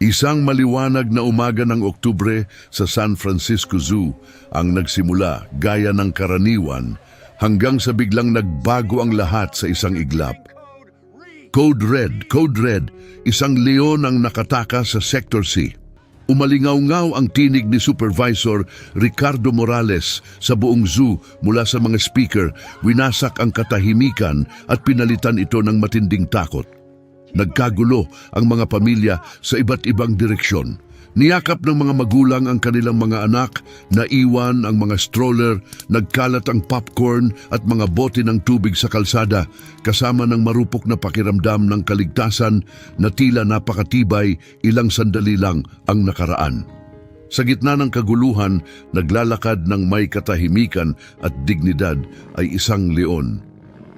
Isang maliwanag na umaga ng Oktubre sa San Francisco Zoo ang nagsimula gaya ng karaniwan hanggang sa biglang nagbago ang lahat sa isang iglap. Code Red, isang leon ang nakatakas sa Sector C. Umalingaw-ngaw ang tinig ni Supervisor Ricardo Morales sa buong zoo mula sa mga speaker, winasak ang katahimikan at pinalitan ito ng matinding takot. Nagkagulo ang mga pamilya sa iba't ibang direksyon. Niyakap ng mga magulang ang kanilang mga anak, naiwan ang mga stroller, nagkalat ang popcorn at mga bote ng tubig sa kalsada, kasama ng marupok na pakiramdam ng kaligtasan na tila napakatibay, ilang sandali lang ang nakaraan. Sa gitna ng kaguluhan, naglalakad ng may katahimikan at dignidad ay isang leon.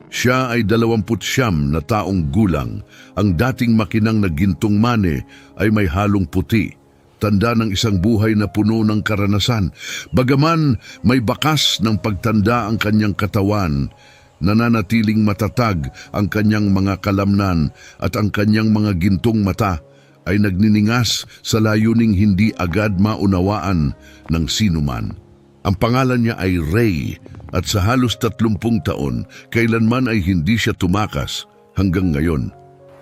Siya ay 29 na taong gulang. Ang dating makinang na gintong mane ay may halong puti, tanda ng isang buhay na puno ng karanasan. Bagaman may bakas ng pagtanda ang kanyang katawan, nananatiling matatag ang kanyang mga kalamnan at ang kanyang mga gintong mata ay nagniningas sa layuning hindi agad maunawaan ng sinuman. Ang pangalan niya ay Ray at sa halos 30 taon, kailanman ay hindi siya tumakas hanggang ngayon.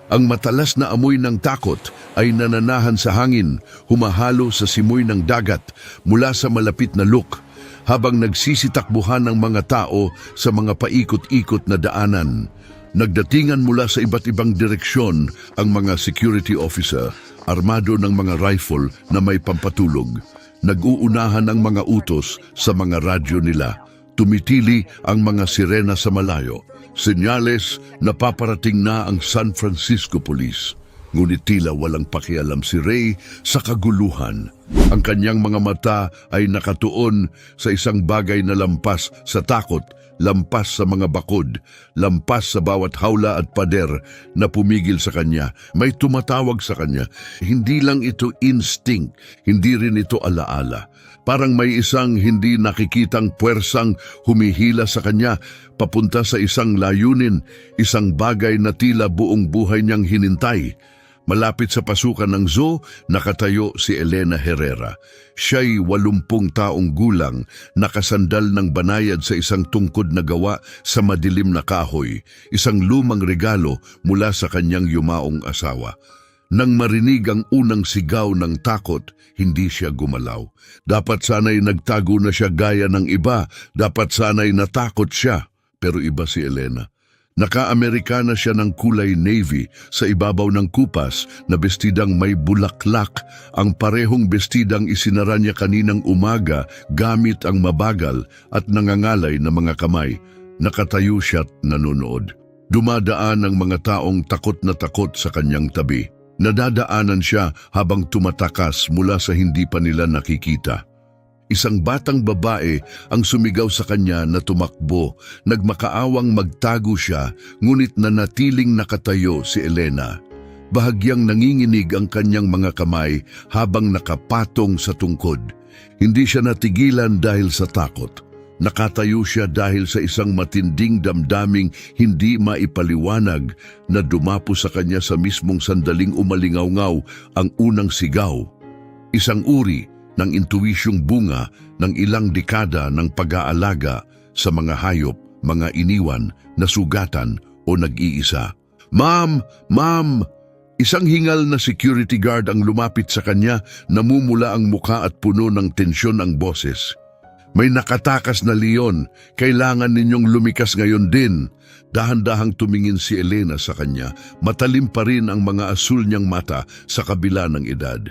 Ang matalas na amoy ng takot ay nananahan sa hangin, humahalo sa simoy ng dagat mula sa malapit na luk, habang nagsisitakbuhan ng mga tao sa mga paikot-ikot na daanan. Nagdatingan mula sa iba't ibang direksyon ang mga security officer, armado ng mga rifle na may pampatulog. Nag-uunahan ang mga utos sa mga radyo nila. Tumitili ang mga sirena sa malayo. Senyales na paparating na ang San Francisco Police. Ngunit tila walang pakialam si Ray sa kaguluhan. Ang kanyang mga mata ay nakatuon sa isang bagay na lampas sa takot, lampas sa mga bakod, lampas sa bawat hawla at pader na pumigil sa kanya. May tumatawag sa kanya. Hindi lang ito instinct, hindi rin ito alaala. Parang may isang hindi nakikitang puwersang humihila sa kanya papunta sa isang layunin, isang bagay na tila buong buhay niyang hinintay. Malapit sa pasukan ng zoo, nakatayo si Elena Herrera. Siya'y 80 taong gulang, nakasandal ng banayad sa isang tungkod na gawa sa madilim na kahoy, isang lumang regalo mula sa kanyang yumaong asawa. Nang marinig ang unang sigaw ng takot, hindi siya gumalaw. Dapat sana'y nagtago na siya gaya ng iba, dapat sana'y natakot siya, pero iba si Elena. Naka-Amerikana siya ng kulay navy sa ibabaw ng kupas na bestidang may bulaklak, ang parehong bestidang isinara niya kaninang umaga gamit ang mabagal at nangangalay na mga kamay. Nakatayo siya't nanonood. Dumadaan ang mga taong takot na takot sa kanyang tabi. Nadadaanan siya habang tumatakas mula sa hindi pa nila nakikita. Isang batang babae ang sumigaw sa kanya na tumakbo. Nagmakaawang magtago siya, ngunit nanatiling nakatayo si Elena. Bahagyang nanginginig ang kanyang mga kamay habang nakapatong sa tungkod. Hindi siya natigilan dahil sa takot. Nakatayo siya dahil sa isang matinding damdaming hindi maipaliwanag na dumapo sa kanya sa mismong sandaling umalingaw-ngaw ang unang sigaw. Isang uri ng intuisyong bunga ng ilang dekada ng pag-aalaga sa mga hayop, mga iniwan, nasugatan o nag-iisa. Ma'am! Ma'am! Isang hingal na security guard ang lumapit sa kanya, namumula ang mukha at puno ng tensyon ang boses. May nakatakas na leon, kailangan ninyong lumikas ngayon din. Dahan-dahang tumingin si Elena sa kanya, matalim pa rin ang mga asul niyang mata sa kabila ng edad.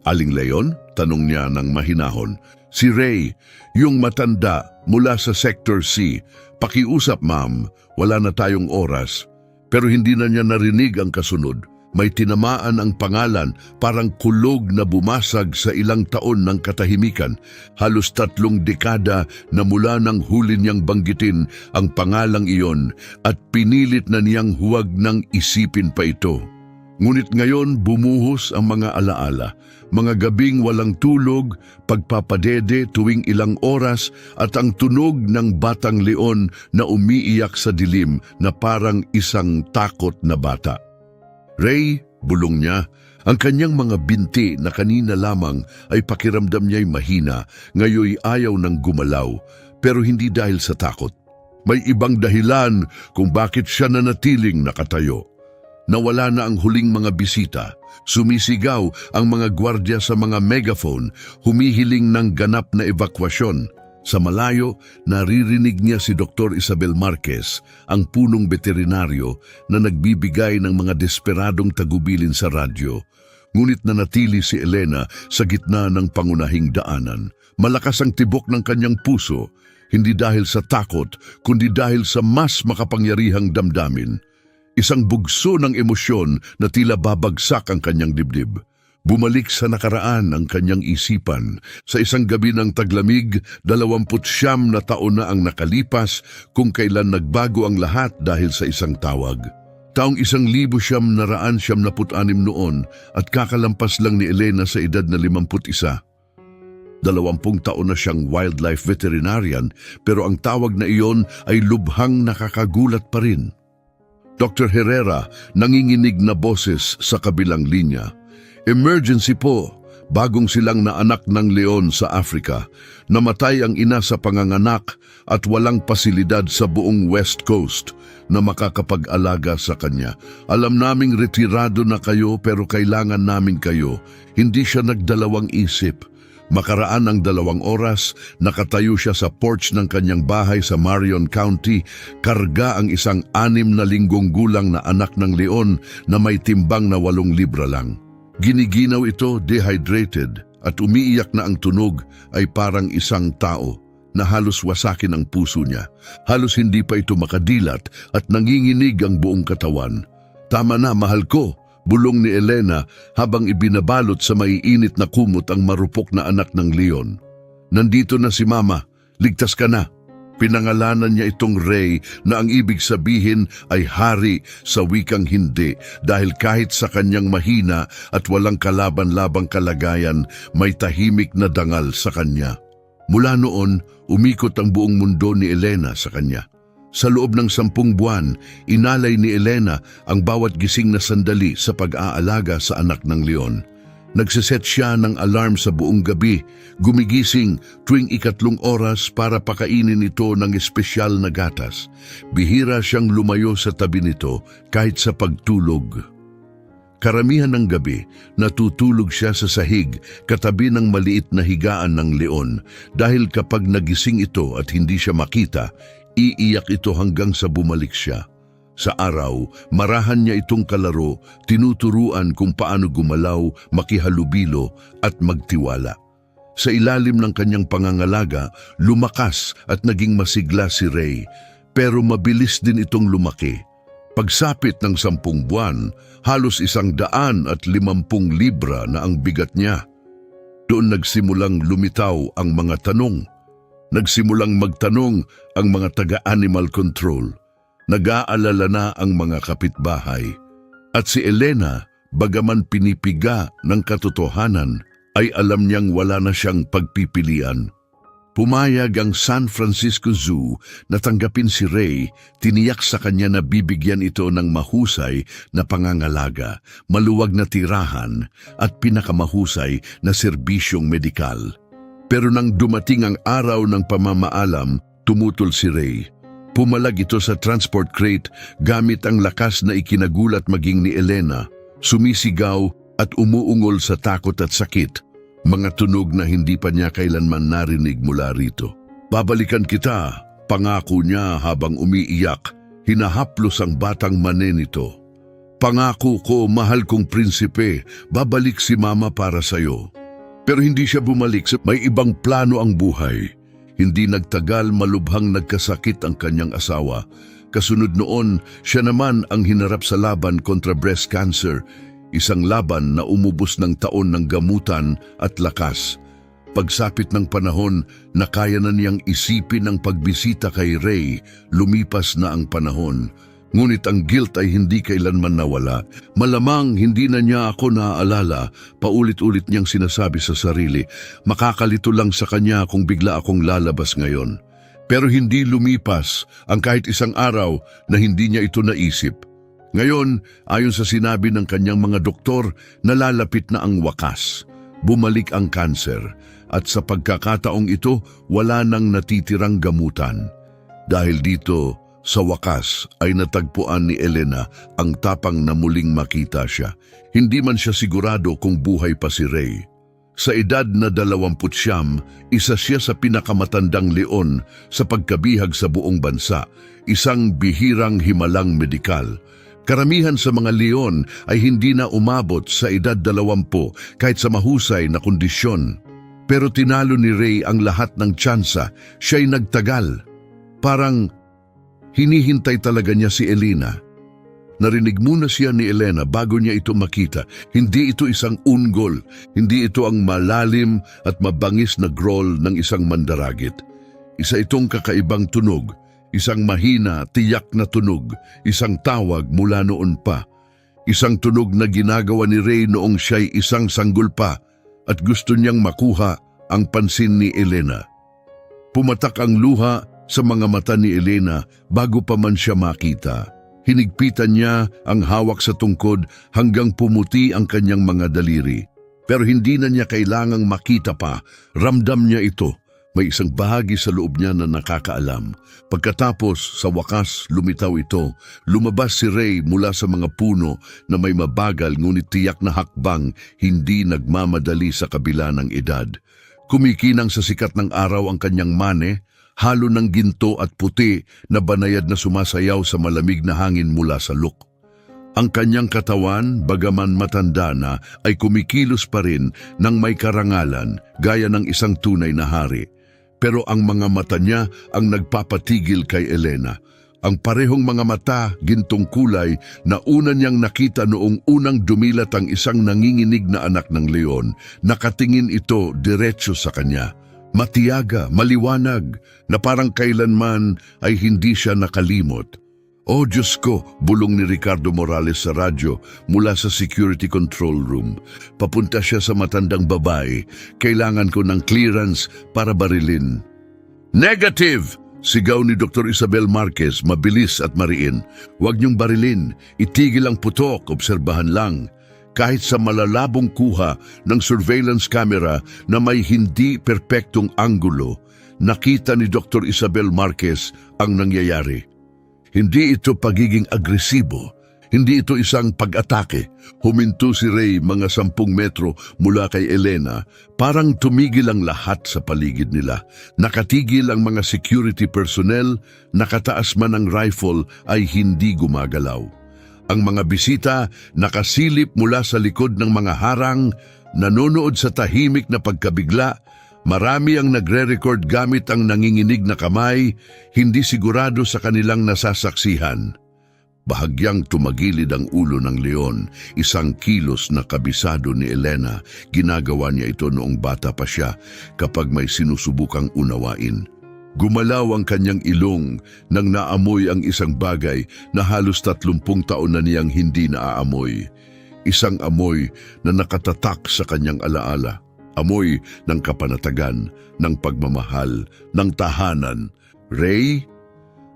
Aling leon? Tanong niya ng mahinahon. Si Ray, yung matanda mula sa Sector C. Pakiusap ma'am, wala na tayong oras. Pero hindi na niya narinig ang kasunod. May tinamaan ang pangalan, parang kulog na bumasag sa ilang taon ng katahimikan. Halos 3 dekada na mula nang huli niyang banggitin ang pangalang iyon at pinilit na niyang huwag nang isipin pa ito. Ngunit ngayon bumuhos ang mga alaala, mga gabing walang tulog, pagpapadede tuwing ilang oras at ang tunog ng batang leon na umiiyak sa dilim na parang isang takot na bata. Ray, bulong niya, Ang kanyang mga binti na kanina lamang ay pakiramdam niya'y mahina, ngayoy ayaw nang gumalaw, pero hindi dahil sa takot. May ibang dahilan kung bakit siya nanatiling nakatayo. Nawala na ang huling mga bisita. Sumisigaw ang mga gwardya sa mga megaphone, humihiling ng ganap na evakwasyon. Sa malayo, naririnig niya si Dr. Isabel Marquez, ang punong veterinaryo na nagbibigay ng mga desperadong tagubilin sa radyo. Ngunit nanatili si Elena sa gitna ng pangunahing daanan. Malakas ang tibok ng kanyang puso, hindi dahil sa takot, kundi dahil sa mas makapangyarihang damdamin. Isang bugso ng emosyon na tila babagsak ang kanyang dibdib. Bumalik sa nakaraan ang kanyang isipan. Sa isang gabi ng taglamig, 29 na taon na ang nakalipas kung kailan nagbago ang lahat dahil sa isang tawag. Taong 1996 noon at kakalampas lang ni Elena sa edad na 51. 20 taon na siyang wildlife veterinarian pero ang tawag na iyon ay lubhang nakakagulat pa rin. Dr. Herrera, nanginginig na boses sa kabilang linya. Emergency po, bagong silang na anak ng leon sa Africa. Namatay ang ina sa panganganak at walang pasilidad sa buong West Coast na makakapag-alaga sa kanya. Alam naming retirado na kayo pero kailangan namin kayo. Hindi siya nagdalawang isip. Makaraan ng 2 oras, nakatayo siya sa porch ng kanyang bahay sa Marion County, karga ang isang 6 na linggong gulang na anak ng leon na may timbang na 8 libra lang. Giniginaw ito, dehydrated, at umiiyak na ang tunog ay parang isang tao na halos wasakin ang puso niya. Halos hindi pa ito makadilat at nanginginig ang buong katawan. Tama na, mahal ko, bulong ni Elena habang ibinabalot sa maiinit na kumot ang marupok na anak ng leon. Nandito na si Mama, ligtas ka na. Pinangalanan niya itong Ray na ang ibig sabihin ay hari sa wikang hindi dahil kahit sa kanyang mahina at walang kalaban-labang kalagayan, may tahimik na dangal sa kanya. Mula noon, umikot ang buong mundo ni Elena sa kanya. Sa loob ng 10 buwan, inalay ni Elena ang bawat gising na sandali sa pag-aalaga sa anak ng leon. Nagsiset siya ng alarm sa buong gabi, gumigising tuwing 3 oras para pakainin ito ng espesyal na gatas. Bihira siyang lumayo sa tabi nito kahit sa pagtulog. Karamihan ng gabi, natutulog siya sa sahig katabi ng maliit na higaan ng leon dahil kapag nagising ito at hindi siya makita, iiyak ito hanggang sa bumalik siya. Sa araw, marahan niya itong kalaro, tinuturuan kung paano gumalaw, makihalubilo at magtiwala. Sa ilalim ng kanyang pangangalaga, lumakas at naging masigla si Ray, pero mabilis din itong lumaki. Pagsapit ng 10 buwan, halos 150 libra na ang bigat niya. Doon nagsimulang lumitaw ang mga tanong. Nagsimulang magtanong ang mga taga-animal control. Nag-aalala na ang mga kapitbahay. At si Elena, bagaman pinipiga ng katotohanan, ay alam niyang wala na siyang pagpipilian. Pumayag ang San Francisco Zoo na tanggapin si Ray, tiniyak sa kanya na bibigyan ito ng mahusay na pangangalaga, maluwag na tirahan at pinakamahusay na serbisyong medikal. Pero nang dumating ang araw ng pamamaalam, tumutol si Ray. Pumalag ito sa transport crate gamit ang lakas na ikinagulat maging ni Elena, sumisigaw at umuungol sa takot at sakit, mga tunog na hindi pa niya kailanman narinig mula rito. Babalikan kita, pangako niya habang umiiyak, hinahaplos ang batang mane nito. Pangako ko, mahal kong prinsipe, babalik si Mama para sa'yo. Pero hindi siya bumalik, may ibang plano ang buhay. Hindi nagtagal, malubhang nagkasakit ang kanyang asawa. Kasunod noon, siya naman ang hinarap sa laban kontra breast cancer, isang laban na umubos ng taon ng gamutan at lakas. Pagsapit ng panahon, nakaya na niyang isipin ang pagbisita kay Ray, lumipas na ang panahon. Ngunit ang guilt ay hindi kailanman nawala. Malamang hindi na niya ako naaalala, paulit-ulit niyang sinasabi sa sarili. Makakalito lang sa kanya kung bigla akong lalabas ngayon. Pero hindi lumipas ang kahit isang araw na hindi niya ito naisip. Ngayon, ayon sa sinabi ng kanyang mga doktor, nalalapit na ang wakas. Bumalik ang kanser at sa pagkakataong ito, wala nang natitirang gamutan. Dahil dito, sa wakas ay natagpuan ni Elena ang tapang na muling makita siya. Hindi man siya sigurado kung buhay pa si Ray. Sa edad na 29, isa siya sa pinakamatandang leon sa pagkabihag sa buong bansa, isang bihirang himalang medikal. Karamihan sa mga leon ay hindi na umabot sa edad 20 kahit sa mahusay na kondisyon. Pero tinalo ni Ray ang lahat ng tsansa, siya'y nagtagal. Parang hinihintay talaga niya si Elena. Narinig muna siya ni Elena bago niya ito makita. Hindi ito isang unggol, hindi ito ang malalim at mabangis na growl ng isang mandaragit. Isa itong kakaibang tunog, isang mahina, tiyak na tunog, isang tawag mula noon pa. Isang tunog na ginagawa ni Ray noong siya'y isang sanggol pa at gusto niyang makuha ang pansin ni Elena. Pumatak ang luha sa mga mata ni Elena bago pa man siya makita. Hinigpitan niya ang hawak sa tungkod hanggang pumuti ang kanyang mga daliri. Pero hindi na niya kailangang makita pa, ramdam niya ito. May isang bahagi sa loob niya na nakakaalam. Pagkatapos, sa wakas, lumitaw ito. Lumabas si Ray mula sa mga puno na may mabagal ngunit tiyak na hakbang, hindi nagmamadali sa kabila ng edad. Kumikinang sa sikat ng araw ang kanyang mane, halo ng ginto at puti na banayad na sumasayaw sa malamig na hangin mula sa luk. Ang kanyang katawan, bagaman matanda na, ay kumikilos pa rin ng may karangalan gaya ng isang tunay na hari. Pero ang mga mata niya ang nagpapatigil kay Elena. Ang parehong mga mata, gintong kulay, na una niyang nakita noong unang dumilat ang isang nanginginig na anak ng leon. Nakatingin ito diretso sa kanya. Matiyaga, maliwanag, na parang kailanman ay hindi siya nakalimot. "Oh Diyos ko," bulong ni Ricardo Morales sa radyo mula sa security control room. Papunta siya sa matandang babae. "Kailangan ko ng clearance para barilin." "Negative!" sigaw ni Dr. Isabel Marquez, mabilis at mariin. "Huwag niyong barilin, itigil ang putok, obserbahan lang." Kahit sa malalabong kuha ng surveillance camera na may hindi perpektong anggulo, nakita ni Dr. Isabel Marquez ang nangyayari. Hindi ito pagiging agresibo, hindi ito isang pag-atake. Huminto si Ray mga 10 metro mula kay Elena, parang tumigil ang lahat sa paligid nila. Nakatigil ang mga security personnel, nakataas man ang rifle ay hindi gumagalaw. Ang mga bisita nakasilip mula sa likod ng mga harang, nanonood sa tahimik na pagkabigla. Marami ang nagre-record gamit ang nanginginig na kamay, hindi sigurado sa kanilang nasasaksihan. Bahagyang tumagilid ang ulo ng leon, isang kilos na kabisado ni Elena. Ginagawa niya ito noong bata pa siya kapag may sinusubukang unawain. Gumalaw ang kanyang ilong nang naamoy ang isang bagay na halos 30 taon na niyang hindi naaamoy. Isang amoy na nakatatak sa kanyang alaala. Amoy ng kapanatagan, ng pagmamahal, ng tahanan. "Ray?"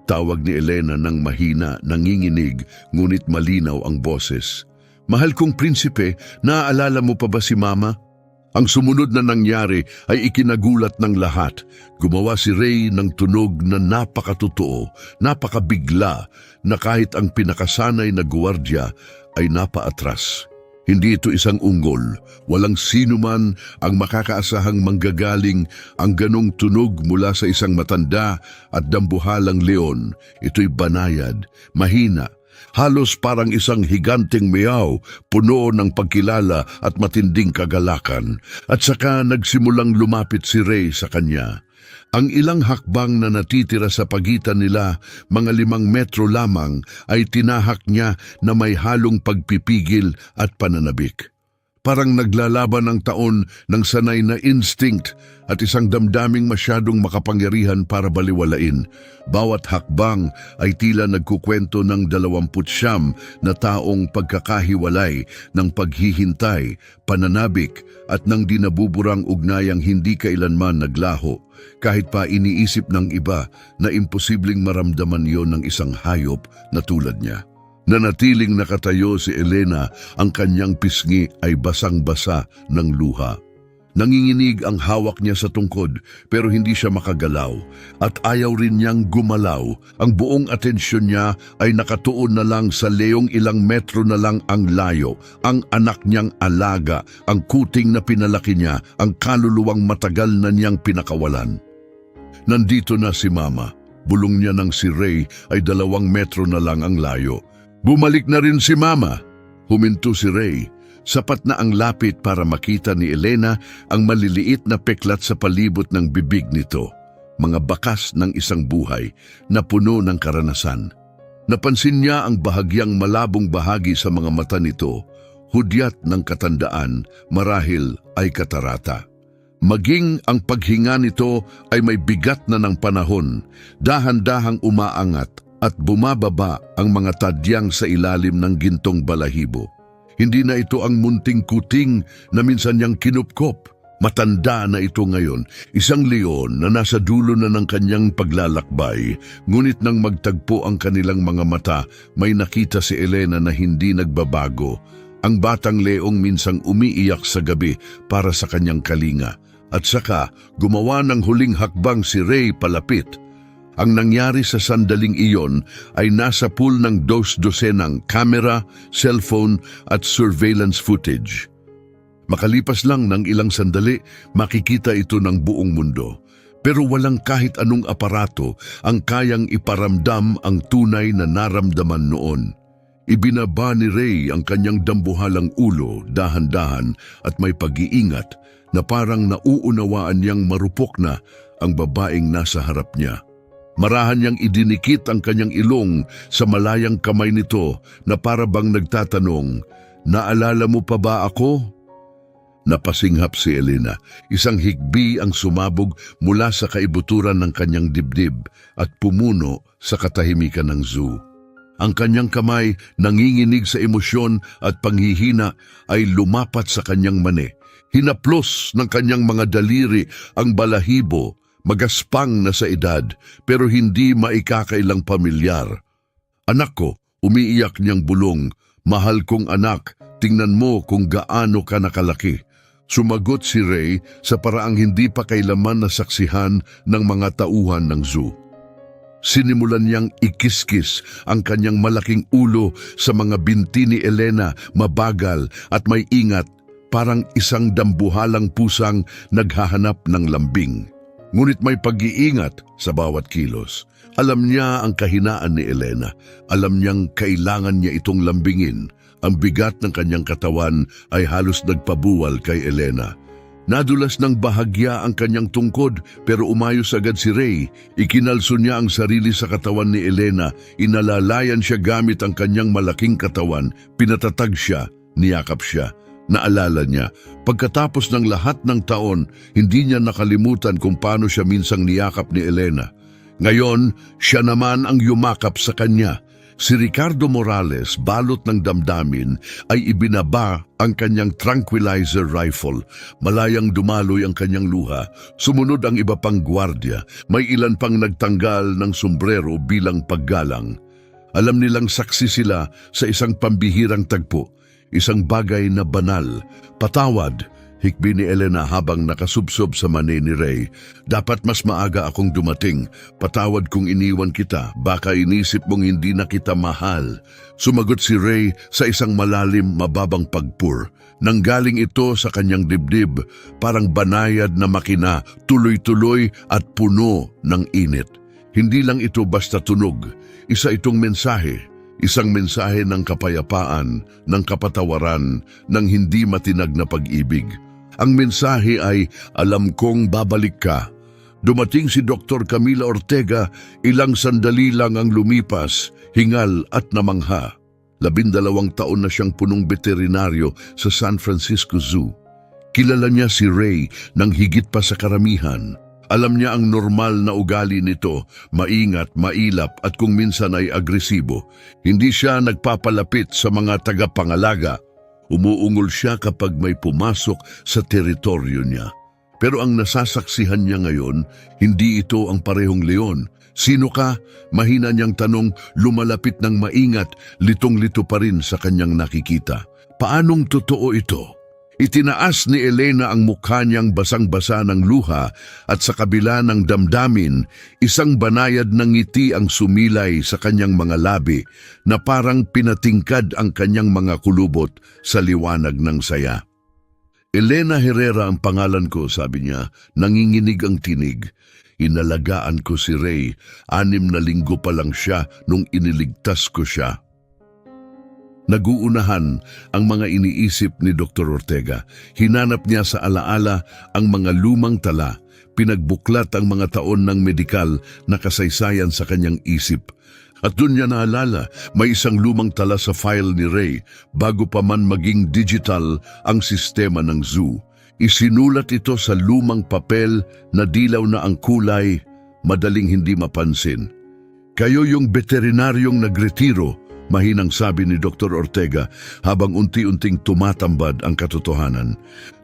Tawag ni Elena ng mahina, nanginginig, ngunit malinaw ang boses. "Mahal kong prinsipe, naaalala mo pa ba si Mama?" Ang sumunod na nangyari ay ikinagulat ng lahat. Gumawa si Ray ng tunog na napakatotoo, napakabigla, na kahit ang pinakasanay na guwardya ay napaatras. Hindi ito isang unggol. Walang sino man ang makakaasahang manggagaling ang ganong tunog mula sa isang matanda at dambuhalang leon. Ito'y banayad, mahina, halos parang isang higanting meow, puno ng pagkilala at matinding kagalakan. At saka nagsimulang lumapit si Ray sa kanya. Ang ilang hakbang na natitira sa pagitan nila, mga 5 metro lamang, ay tinahak niya na may halong pagpipigil at pananabik. Parang naglalaban ng taon ng sanay na instinct at isang damdaming masyadong makapangyarihan para baliwalain. Bawat hakbang ay tila nagkukwento ng 29 na taong pagkakahiwalay ng paghihintay, pananabik at ng di nabuburang ugnayang hindi kailanman naglaho. Kahit pa iniisip ng iba na imposibleng maramdaman yon ng isang hayop na tulad niya. Nanatiling nakatayo si Elena, ang kanyang pisngi ay basang-basa ng luha. Nanginginig ang hawak niya sa tungkod pero hindi siya makagalaw at ayaw rin niyang gumalaw. Ang buong atensyon niya ay nakatuon na lang sa leong ilang metro na lang ang layo, ang anak niyang alaga, ang kuting na pinalaki niya, ang kaluluwang matagal na niyang pinakawalan. Nandito na si Mama. Bulong niya ng si Ray ay 2 metro na lang ang layo. Bumalik na rin si Mama. Huminto si Ray. Sapat na ang lapit para makita ni Elena ang maliliit na peklat sa palibot ng bibig nito. Mga bakas ng isang buhay na puno ng karanasan. Napansin niya ang bahagyang malabong bahagi sa mga mata nito, hudyat ng katandaan, marahil ay katarata. Maging ang paghinga nito ay may bigat na ng panahon, dahan-dahang umaangat at bumababa ang mga tadyang sa ilalim ng gintong balahibo. Hindi na ito ang munting kuting na minsan niyang kinupkop. Matanda na ito ngayon, isang leon na nasa dulo na ng kanyang paglalakbay. Ngunit nang magtagpo ang kanilang mga mata, may nakita si Elena na hindi nagbabago. Ang batang leong minsang umiiyak sa gabi para sa kanyang kalinga. At saka gumawa ng huling hakbang si Ray palapit. Ang nangyari sa sandaling iyon ay nasa pool ng 2 ng kamera, cellphone at surveillance footage. Makalipas lang ng ilang sandali, makikita ito ng buong mundo. Pero walang kahit anong aparato ang kayang iparamdam ang tunay na naramdaman noon. Ibinaba ni Ray ang kanyang dambuhalang ulo, dahan-dahan at may pag-iingat na parang nauunawaan niyang marupok na ang babaeng nasa harap niya. Marahan niyang idinikit ang kanyang ilong sa malayang kamay nito na para bang nagtatanong, "Naalala mo pa ba ako?" Napasinghap si Elena. Isang higbi ang sumabog mula sa kaibuturan ng kanyang dibdib at pumuno sa katahimikan ng zoo. Ang kanyang kamay, nanginginig sa emosyon at panghihina, ay lumapat sa kanyang mani. Hinaplos ng kanyang mga daliri ang balahibo, magaspang na sa edad, pero hindi maikakailang pamilyar. "Anak ko," umiiyak niyang bulong, "mahal kong anak, tingnan mo kung gaano ka nakalaki." Sumagot si Ray sa paraang hindi pa kailaman nasaksihan ng mga tauhan ng zoo. Sinimulan niyang ikiskis ang kanyang malaking ulo sa mga binti ni Elena, mabagal at may ingat, parang isang dambuhalang pusang naghahanap ng lambing. Ngunit may pag-iingat sa bawat kilos. Alam niya ang kahinaan ni Elena. Alam niyang kailangan niya itong lambingin. Ang bigat ng kanyang katawan ay halos nagpabuwal kay Elena. Nadulas ng bahagya ang kanyang tungkod pero umayos agad si Ray. Ikinalso niya ang sarili sa katawan ni Elena. Inalalayan siya gamit ang kanyang malaking katawan. Pinatatag siya, niyakap siya. Naalala niya, pagkatapos ng lahat ng taon, hindi niya nakalimutan kung paano siya minsang niyakap ni Elena. Ngayon, siya naman ang yumakap sa kanya. Si Ricardo Morales, balot ng damdamin, ay ibinaba ang kanyang tranquilizer rifle. Malayang dumaloy ang kanyang luha. Sumunod ang iba pang gwardiya. May ilan pang nagtanggal ng sombrero bilang paggalang. Alam nilang saksi sila sa isang pambihirang tagpo. Isang bagay na banal. "Patawad," hikbi ni Elena habang nakasubsob sa mani ni Ray. "Dapat mas maaga akong dumating. Patawad kung iniwan kita. Baka inisip mong hindi na kita mahal." Sumagot si Ray sa isang malalim, mababang pagpur. Nanggaling ito sa kanyang dibdib, parang banayad na makina, tuloy-tuloy at puno ng init. Hindi lang ito basta tunog. Isa itong mensahe. Isang mensahe ng kapayapaan, ng kapatawaran, ng hindi matinag na pag-ibig. Ang mensahe ay, "Alam kong babalik ka." Dumating si Dr. Camila Ortega, ilang sandali lang ang lumipas, hingal at namangha. 12 taon na siyang punong veterinaryo sa San Francisco Zoo. Kilala niya si Ray nang higit pa sa karamihan. Alam niya ang normal na ugali nito, maingat, mailap at kung minsan ay agresibo. Hindi siya nagpapalapit sa mga tagapangalaga. Umuungol siya kapag may pumasok sa teritoryo niya. Pero ang nasasaksihan niya ngayon, hindi ito ang parehong leon. Sino ka? Mahina niyang tanong, lumalapit ng maingat, litong-lito pa rin sa kanyang nakikita. Paanong totoo ito? Itinaas ni Elena ang mukha niyang basang-basa ng luha at sa kabila ng damdamin, isang banayad ng ngiti ang sumilay sa kanyang mga labi na parang pinatingkad ang kanyang mga kulubot sa liwanag ng saya. Elena Herrera ang pangalan ko, sabi niya, nanginginig ang tinig. Inalagaan ko si Ray, 6 na linggo pa lang siya nung iniligtas ko siya. Naguunahan ang mga iniisip ni Dr. Ortega. Hinanap niya sa alaala ang mga lumang tala, pinagbuklat ang mga taon ng medikal na kasaysayan sa kanyang isip. At doon niya naalala, may isang lumang tala sa file ni Ray bago pa man maging digital ang sistema ng zoo. Isinulat ito sa lumang papel na dilaw na ang kulay, madaling hindi mapansin. Kayo yung veterinaryong nagretiro, mahinang sabi ni Dr. Ortega habang unti-unting tumatambad ang katotohanan.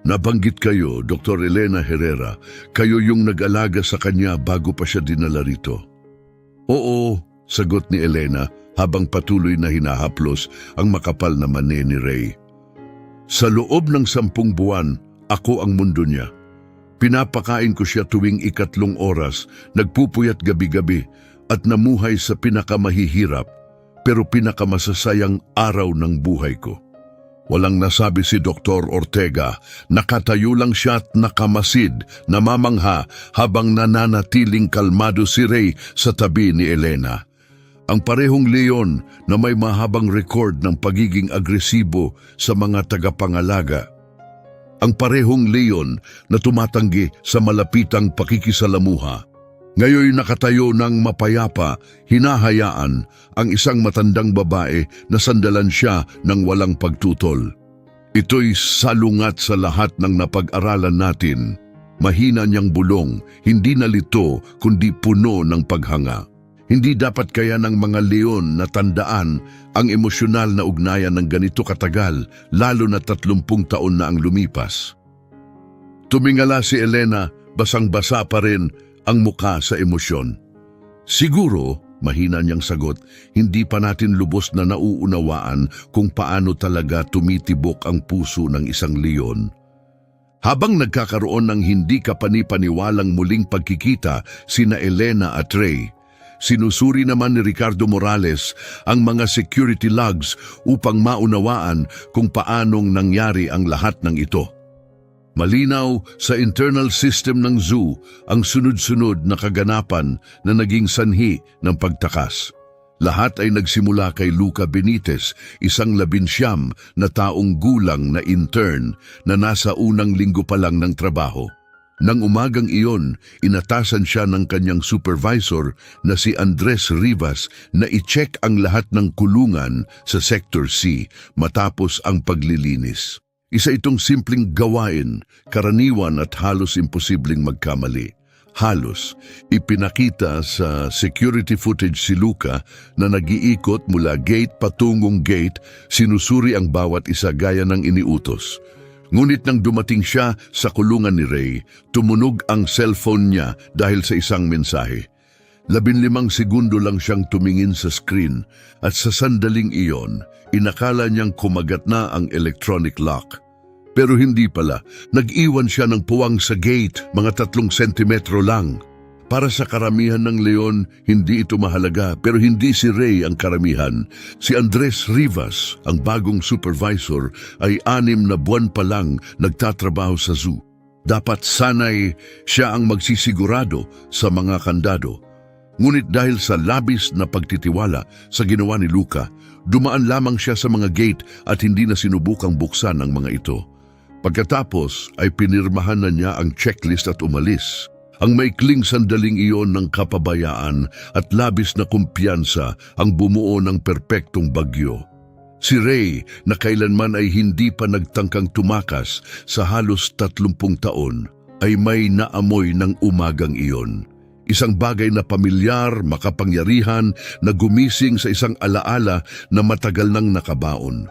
Nabanggit kayo, Dr. Elena Herrera, kayo yung nag-alaga sa kanya bago pa siya dinala rito. Oo, sagot ni Elena habang patuloy na hinahaplos ang makapal na mani ni Ray. Sa loob ng 10 buwan, ako ang mundo niya. Pinapakain ko siya tuwing 3 oras, nagpupuyat gabi-gabi at namuhay sa pinakamahihirap pero pinakamasasayang araw ng buhay ko. Walang nasabi si Dr. Ortega, nakatayo lang siya at nakamasid, namamangha habang nananatiling kalmado si Ray sa tabi ni Elena. Ang parehong leon na may mahabang record ng pagiging agresibo sa mga tagapangalaga. Ang parehong leon na tumatanggi sa malapitang pakikisalamuha. Ngayon nakatayo ng mapayapa, hinahayaan ang isang matandang babae na sandalan siya ng walang pagtutol. Ito'y salungat sa lahat ng napag-aralan natin. Mahina niyang bulong, hindi nalito kundi puno ng paghanga. Hindi dapat kaya ng mga leon na tandaan ang emosyonal na ugnayan ng ganito katagal, lalo na 30 taon na ang lumipas. Tumingala si Elena, basang-basa pa rin ang mukha sa emosyon. Siguro, mahina niyang sagot, hindi pa natin lubos na nauunawaan kung paano talaga tumitibok ang puso ng isang leon. Habang nagkakaroon ng hindi kapani-paniwalang muling pagkikita sina Elena at Ray, sinusuri naman ni Ricardo Morales ang mga security logs upang maunawaan kung paanong nangyari ang lahat ng ito. Malinaw sa internal system ng zoo ang sunod-sunod na kaganapan na naging sanhi ng pagtakas. Lahat ay nagsimula kay Luca Benitez, isang 19 na taong gulang na intern na nasa unang linggo pa lang ng trabaho. Nang umagang iyon, inatasan siya ng kanyang supervisor na si Andres Rivas na i-check ang lahat ng kulungan sa Sector C matapos ang paglilinis. Isa itong simpleng gawain, karaniwan at halos imposibleng magkamali. Halos, ipinakita sa security footage si Luca na nag-iikot mula gate patungong gate, sinusuri ang bawat isa gaya ng iniutos. Ngunit nang dumating siya sa kulungan ni Ray, tumunog ang cellphone niya dahil sa isang mensahe. 15 segundo lang siyang tumingin sa screen at sa sandaling iyon, inakala niyang kumagat na ang electronic lock. Pero hindi pala, nag-iwan siya ng puwang sa gate, mga 3 sentimetro lang. Para sa karamihan ng leon, hindi ito mahalaga pero hindi si Ray ang karamihan. Si Andres Rivas, ang bagong supervisor, ay 6 na buwan pa lang nagtatrabaho sa zoo. Dapat sanay siya ang magsisigurado sa mga kandado. Ngunit dahil sa labis na pagtitiwala sa ginawa ni Luca, dumaan lamang siya sa mga gate at hindi na sinubukang buksan ang mga ito. Pagkatapos ay pinirmahan na niya ang checklist at umalis. Ang maikling sandaling iyon ng kapabayaan at labis na kumpiyansa ang bumuo ng perpektong bagyo. Si Ray, na kailanman ay hindi pa nagtangkang tumakas sa halos 30 taon, ay may naamoy ng umagang iyon. Isang bagay na pamilyar, makapangyarihan, na gumising sa isang alaala na matagal nang nakabaon.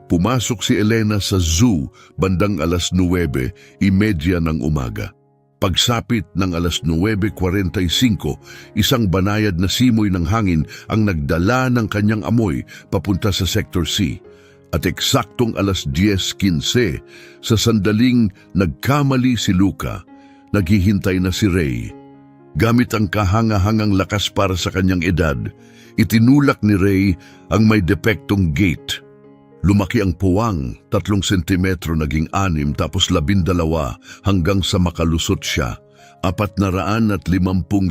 Pumasok si Elena sa zoo bandang 9:30 ng umaga. Pagsapit ng alas 9:45, isang banayad na simoy ng hangin ang nagdala ng kanyang amoy papunta sa Sector C. At eksaktong alas 10:15, sa sandaling nagkamali si Luca, naghihintay na si Ray. Gamit ang kahanga-hangang lakas para sa kanyang edad, itinulak ni Ray ang may depektong gate. Lumaki ang puwang, 3 sentimetro naging 6 tapos 12 hanggang sa makalusot siya. 450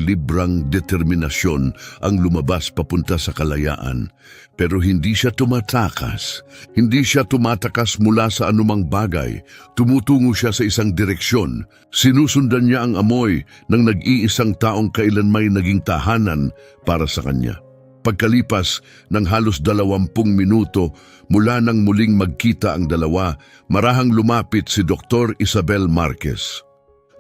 librang determinasyon ang lumabas papunta sa kalayaan. Pero hindi siya tumatakas. Hindi siya tumatakas mula sa anumang bagay. Tumutungo siya sa isang direksyon. Sinusundan niya ang amoy ng nag-iisang taong kailanmay naging tahanan para sa kanya. Pagkalipas ng halos 20 minuto mula nang muling magkita ang dalawa, marahang lumapit si Dr. Isabel Marquez.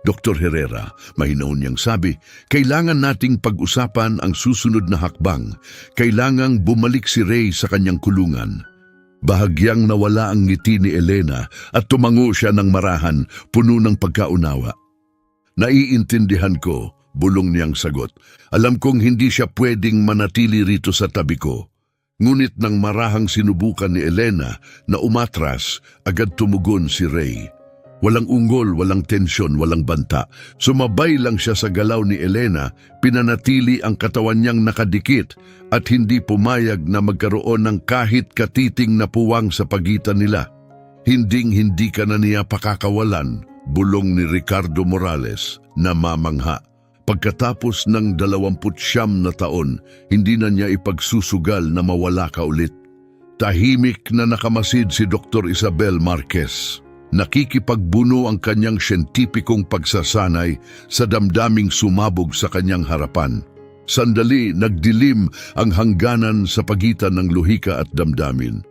Dr. Herrera, mahinaon niyang sabi, kailangan nating pag-usapan ang susunod na hakbang. Kailangang bumalik si Ray sa kanyang kulungan. Bahagyang nawala ang ngiti ni Elena at tumango siya ng marahan, puno ng pagkaunawa. Naiintindihan ko, bulong niyang sagot. Alam kong hindi siya pwedeng manatili rito sa tabi ko. Ngunit nang marahang sinubukan ni Elena na umatras, agad tumugon si Ray. Walang ungol, walang tensyon, walang banta. Sumabay lang siya sa galaw ni Elena, pinanatili ang katawan niyang nakadikit at hindi pumayag na magkaroon ng kahit katiting na puwang sa pagitan nila. Hinding-hindi ka na niya pakakawalan, bulong ni Ricardo Morales na mamangha. Pagkatapos ng 29 na taon, hindi na niya ipagsusugal na mawala ka ulit. Tahimik na nakamasid si Dr. Isabel Marquez. Nakikipagbuno ang kanyang siyentipikong pagsasanay sa damdaming sumabog sa kanyang harapan. Sandali nagdilim ang hangganan sa pagitan ng lohika at damdamin.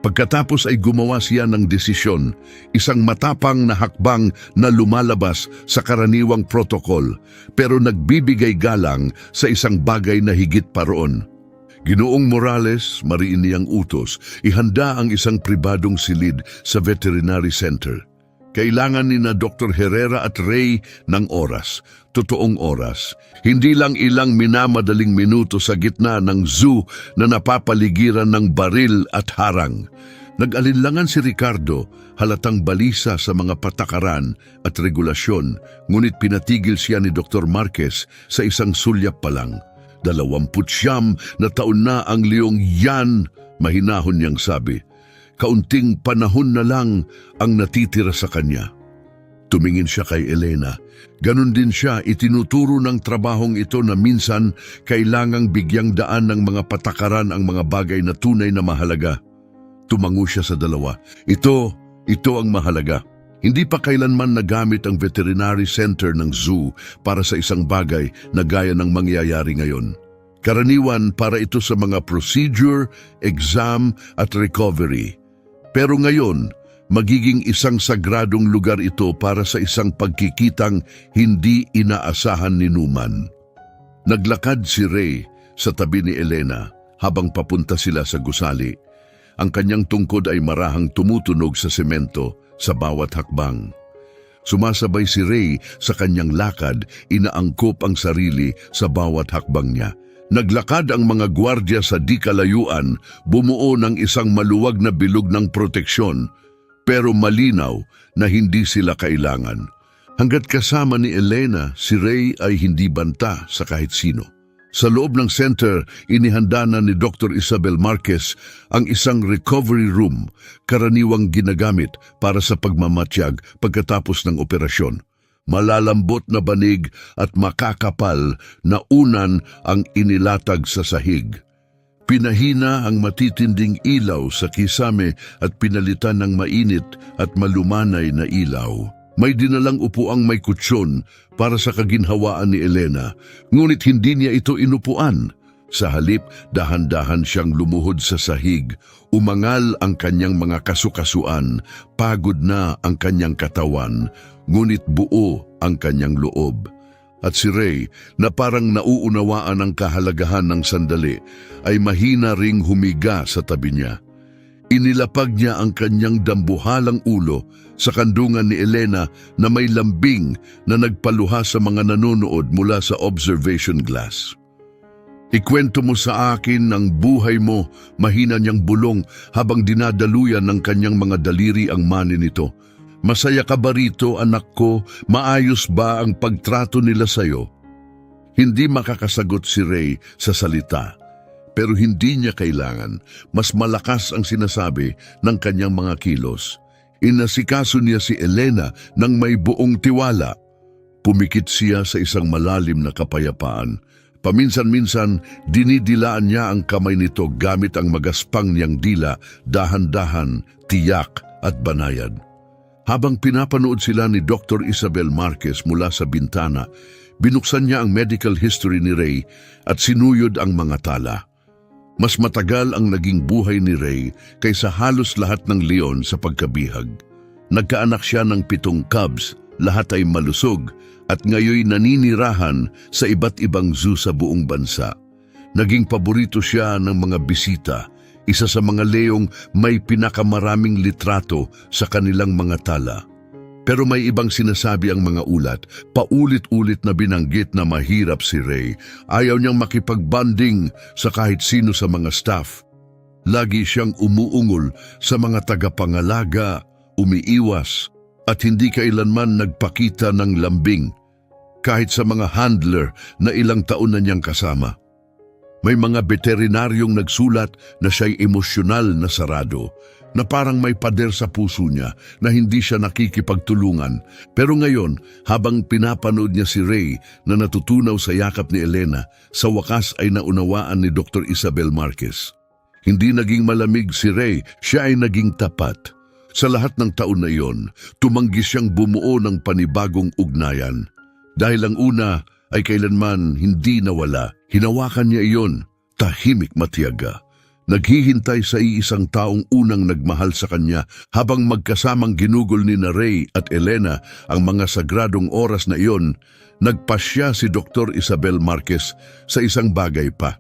Pagkatapos ay gumawa siya ng desisyon, isang matapang na hakbang na lumalabas sa karaniwang protokol, pero nagbibigay galang sa isang bagay na higit pa roon. Ginoong Morales, mariin niyang utos, ihanda ang isang pribadong silid sa veterinary center. Kailangan ni na Dr. Herrera at Ray ng oras, totoong oras. Hindi lang ilang minamadaling minuto sa gitna ng zoo na napapaligiran ng baril at harang. Nag-alinlangan si Ricardo, halatang balisa sa mga patakaran at regulasyon, ngunit pinatigil siya ni Dr. Marquez sa isang sulyap pa lang. 29 na taon na ang leong yan, mahinahon niyang sabi. Kaunting panahon na lang ang natitira sa kanya. Tumingin siya kay Elena. Ganon din siya, itinuturo ng trabahong ito na minsan kailangang bigyang daan ng mga patakaran ang mga bagay na tunay na mahalaga. Tumango siya sa dalawa. Ito ang mahalaga. Hindi pa kailanman nagamit ang veterinary center ng zoo para sa isang bagay na gaya ng mangyayari ngayon. Karaniwan para ito sa mga procedure, exam at recovery. Pero ngayon, magiging isang sagradong lugar ito para sa isang pagkikitang hindi inaasahan ni Numan. Naglakad si Ray sa tabi ni Elena habang papunta sila sa gusali. Ang kanyang tungkod ay marahang tumutunog sa semento sa bawat hakbang. Sumasabay si Ray sa kanyang lakad, inaangkop ang sarili sa bawat hakbang niya. Naglakad ang mga gwardya sa di kalayuan, bumuo ng isang maluwag na bilog ng proteksyon, pero malinaw na hindi sila kailangan. Hanggat kasama ni Elena, si Ray ay hindi banta sa kahit sino. Sa loob ng center, inihanda na ni Dr. Isabel Marquez ang isang recovery room, karaniwang ginagamit para sa pagmamatyag pagkatapos ng operasyon. Malalambot na banig at makakapal na unan ang inilatag sa sahig. Pinahina ang matitinding ilaw sa kisame at pinalitan ng mainit at malumanay na ilaw. May dinalang upuang may kutsyon para sa kaginhawaan ni Elena, ngunit hindi niya ito inupuan. Sa halip, dahan-dahan siyang lumuhod sa sahig. Umangal ang kanyang mga kasukasuan, pagod na ang kanyang katawan, ngunit buo ang kanyang loob. At si Ray, na parang nauunawaan ang kahalagahan ng sandali, ay mahina ring humiga sa tabi niya. Inilapag niya ang kanyang dambuhalang ulo sa kandungan ni Elena na may lambing na nagpaluha sa mga nanonood mula sa observation glass. Ikwento mo sa akin ang buhay mo, mahina niyang bulong habang dinadaluyan ng kanyang mga daliri ang mani nito. Masaya ka ba rito, anak ko? Maayos ba ang pagtrato nila sa'yo? Hindi makakasagot si Ray sa salita. Pero hindi niya kailangan. Mas malakas ang sinasabi ng kanyang mga kilos. Inasikaso niya si Elena ng may buong tiwala. Pumikit siya sa isang malalim na kapayapaan. Paminsan-minsan, dinidilaan niya ang kamay nito gamit ang magaspang niyang dila, dahan-dahan, tiyak at banayad. Habang pinapanood sila ni Dr. Isabel Marquez mula sa bintana, binuksan niya ang medical history ni Ray at sinuyod ang mga tala. Mas matagal ang naging buhay ni Ray kaysa halos lahat ng leon sa pagkabihag. Nagkaanak siya ng 7 cubs, lahat ay malusog at ngayoy naninirahan sa iba't ibang zoo sa buong bansa. Naging paborito siya ng mga bisita, isa sa mga leong may pinakamaraming litrato sa kanilang mga tala. Pero may ibang sinasabi ang mga ulat, paulit-ulit na binanggit na mahirap si Ray. Ayaw niyang makipag-bonding sa kahit sino sa mga staff. Lagi siyang umuungol sa mga tagapangalaga, umiiwas, at hindi kailanman nagpakita ng lambing, kahit sa mga handler na ilang taon na niyang kasama. May mga veterinaryong nagsulat na siya'y emosyonal na sarado, na parang may pader sa puso niya na hindi siya nakikipagtulungan. Pero ngayon, habang pinapanood niya si Ray na natutunaw sa yakap ni Elena, sa wakas ay naunawaan ni Dr. Isabel Marquez. Hindi naging malamig si Ray, siya ay naging tapat. Sa lahat ng taon na iyon, tumanggi siyang bumuo ng panibagong ugnayan. Dahil ang una ay kailanman hindi nawala, hinawakan niya iyon, tahimik matiyaga. Naghihintay sa iisang taong unang nagmahal sa kanya habang magkasamang ginugol ni na Ray at Elena ang mga sagradong oras na iyon, nagpasya si Dr. Isabel Marquez sa isang bagay pa.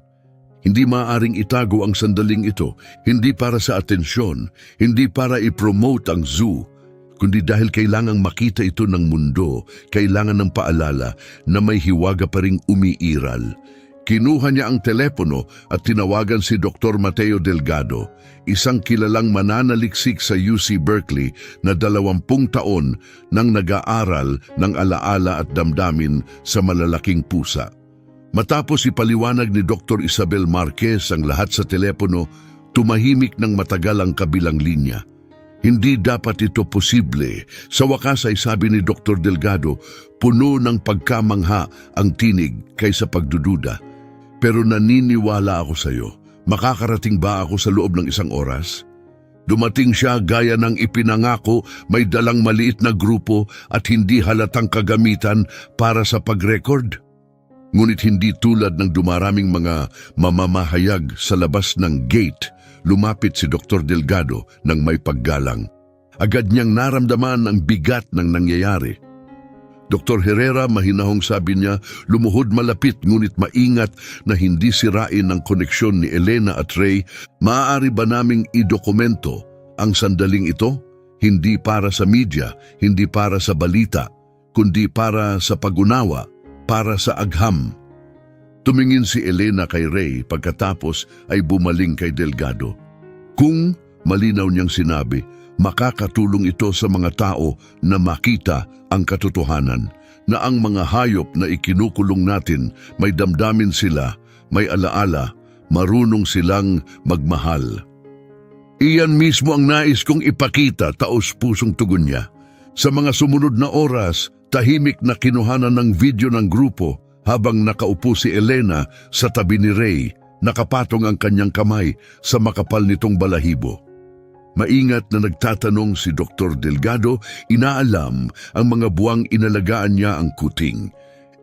Hindi maaaring itago ang sandaling ito, hindi para sa atensyon, hindi para i-promote ang zoo, kundi dahil kailangang makita ito ng mundo, kailangan ng paalala na may hiwaga pa ring umiiral. Kinuha niya ang telepono at tinawagan si Dr. Mateo Delgado, isang kilalang mananaliksik sa UC Berkeley na 20 taon nang nag-aaral ng alaala at damdamin sa malalaking pusa. Matapos ipaliwanag ni Dr. Isabel Marquez ang lahat sa telepono, tumahimik ng matagal ang kabilang linya. Hindi dapat ito posible. Sa wakas ay sabi ni Dr. Delgado, puno ng pagkamangha ang tinig kaysa pagdududa. Pero naniniwala ako sa iyo. Makakarating ba ako sa loob ng 1 oras? Dumating siya gaya ng ipinangako, may dalang maliit na grupo at hindi halatang kagamitan para sa pag-record. Ngunit hindi tulad ng dumaraming mga mamamahayag sa labas ng gate, lumapit si Dr. Delgado ng may paggalang. Agad niyang naramdaman ang bigat ng nangyayari. Dr. Herrera, mahinahong sabi niya, lumuhod malapit ngunit maingat na hindi sirain ang koneksyon ni Elena at Ray. Maaari ba naming idokumento ang sandaling ito? Hindi para sa media, hindi para sa balita, kundi para sa pag-unawa, para sa agham. Tumingin si Elena kay Ray pagkatapos ay bumaling kay Delgado. Kung, malinaw niyang sinabi, makakatulong ito sa mga tao na makita ang katotohanan, na ang mga hayop na ikinukulong natin may damdamin sila, may alaala, marunong silang magmahal. Iyan mismo ang nais kong ipakita, taos-pusong tugon niya. Sa mga sumunod na oras, tahimik na kinuhanan ng video ng grupo habang nakaupo si Elena sa tabi ni Ray, nakapatong ang kanyang kamay sa makapal nitong balahibo. Maingat na nagtatanong si Dr. Delgado, inaalam ang mga buwang inalagaan niya ang kuting.